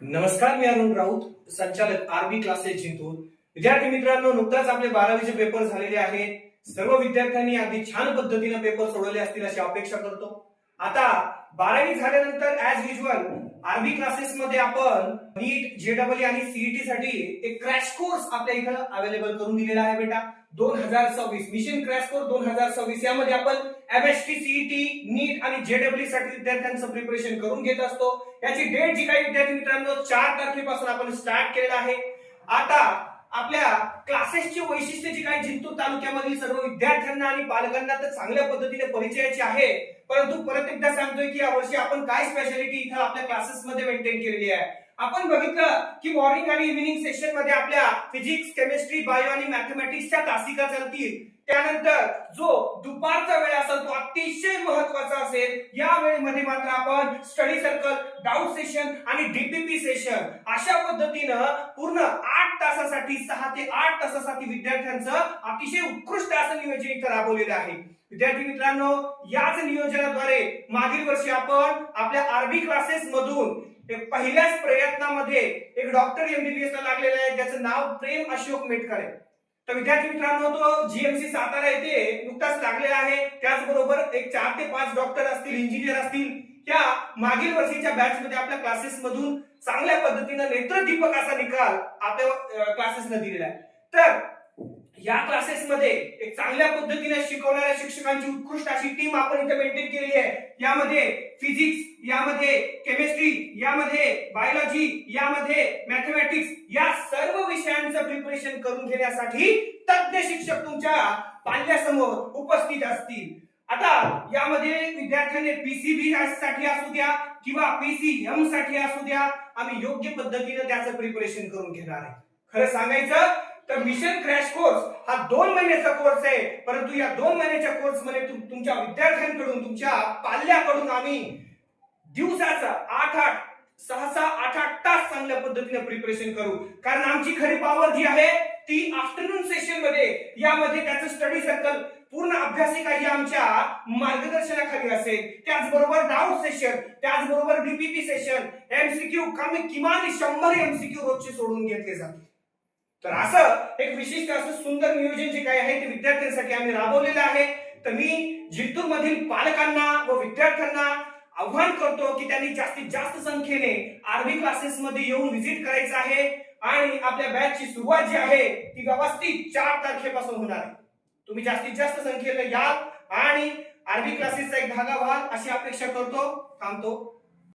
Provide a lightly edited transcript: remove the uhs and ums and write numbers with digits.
नमस्कार, मी अरुण राऊत, संचालक RB classes Jintur. विद्यार्थी मित्रांनो, नुकताच आपले 12वीचे पेपर झालेले आहेत. सर्व विद्यार्थ्यांनी अगदी छान पद्धतीने पेपर सोडवले असतील अशी अपेक्षा करतो. आता 12वी झाल्यानंतर ऍज युजल आरबी क्लासेस मध्ये आपण नीट, जेडबल आणि सीईटी साठी एक क्रॅश कोर्स आपल्या इथं अवेलेबल करून दिलेला आहे बेटा. 2026 मिशन क्रॅश कोर्स 2026 यामध्ये आपण एमएसटी, सीईटी, नीट आणि जेडबल साठी विद्यार्थ्यांचं प्रिपरेशन करून घेत असतो. याची डेट जी काही विद्यार्थी मित्रांनो 4 तारखेपासून आपण स्टार्ट केलेला आहे. आता आपल्या क्लासेसची वैशिष्ट्ये जी काही जिंतूर तालुक्यामधील सर्व विद्यार्थ्यांना आणि पालकांना तर चांगल्या पद्धतीने परिचयाची आहे, परंतु परत एकदा सांगतोय की यावर्षी आपण काय स्पेशालिटी इथं आपल्या क्लासेस मध्ये मेंटेन केलेली आहे. आपण बघितलं की मॉर्निंग आणि इव्हिनिंग सेशन मध्ये आपल्या फिजिक्स, केमिस्ट्री, बायो आणि मॅथमॅटिक्सच्या तासिका चालतील. त्यानंतर जो दुपारचा वेळ असेल तो अतिशय महत्त्वाचा असेल. या वेळेमध्ये मात्र आपण स्टडी सर्कल, डाऊट सेशन आणि डीपीपी सेशन अशा पद्धतीनं पूर्ण 8 तासासाठी 6 ते 8 तासासाठी विद्यार्थ्यांचं अतिशय उत्कृष्ट असं नियोजन इथं राबवलेलं आहे. विद्यार्थी मित्रांनो, याच नियोजनाद्वारे मागील वर्षी आपण आपल्या आरबी क्लासेस मधून एक पहिल्याच प्रयत्नामध्ये एक डॉक्टर एमबीबीएस ला लागलेला आहे, ज्याचं नाव प्रेम अशोक मेटकर आहे. तर विद्यार्थी मित्रांनो, तो जीएमसी सातारा येथे नुकताच लागलेला आहे. त्याचबरोबर एक 4 ते 5 डॉक्टर असतील, इंजिनियर असतील, त्या मागील वर्षीच्या बॅच मध्ये आपल्या क्लासेस मधून चांगल्या पद्धतीने नेत्रदीपक असा निकाल आपल्या क्लासेसला दिलेला आहे. तर या क्लासेस मध्ये एक चांगल्या पद्धतीने शिकवणाऱ्या शिक्षकांची उत्कृष्ट अशी टीम आपण इथे मेंटेन केलेली आहे. यामध्ये फिजिक्स, यामध्ये केमिस्ट्री, यामध्ये बायोलॉजी, यामध्ये मॅथमॅटिक्स या सर्व विषयांचं प्रिपरेशन करून घेण्यासाठी तज्ञ शिक्षक तुमच्या पाल्यासमोर उपस्थित असतील. आता यामध्ये विद्यार्थ्यांनी पीसीबी साठी असू द्या किंवा पीसीएम साठी असू द्या, आम्ही योग्य पद्धतीने त्याचं प्रिपरेशन करून घेणार आहे. खरं सांगायचं तर मिशन क्रॅश कोर्स हा 2 महिन्याचा कोर्स आहे, परंतु या 2 महिन्याच्या कोर्स मध्ये तुमच्या विद्यार्थ्यांकडून, तुमच्या पाल्याकडून आम्ही दिवसाचा 8-8 तास चांगल्या पद्धतीने प्रिपरेशन करू. कारण आमची खरी पॉवर जी आहे ती आफ्टरनून सेशन मध्ये, यामध्ये त्याचं स्टडी सर्कल पूर्ण अभ्यासिका ही आमच्या मार्गदर्शनाखाली असेल. त्याचबरोबर डाऊट सेशन, त्याचबरोबर डीपीपी सेशन, एमसीक्यू किमान 100 एमसीक्यू रोजचे सोडून घेतले जातील. तर असं एक विशिष्ट असं सुंदर नियोजन जे काही आहे ते विद्यार्थ्यांसाठी आम्ही राबवलेलं आहे. तर मी जिंतूर मधील पालकांना व विद्यार्थ्यांना आव्हान करतो की त्यांनी जास्तीत जास्त संख्येने आरबी क्लासेस मध्ये येऊन व्हिजिट करायचं आहे आणि आपल्या बॅचची सुरुवात जी आहे ती व्यवस्थित 4 तारखेपासून होणार आहे. तुम्ही जास्तीत जास्त संख्येने याल आणि आरबी क्लासेसचा एक भाग व्हाल अशी अपेक्षा करतो. थांबतो.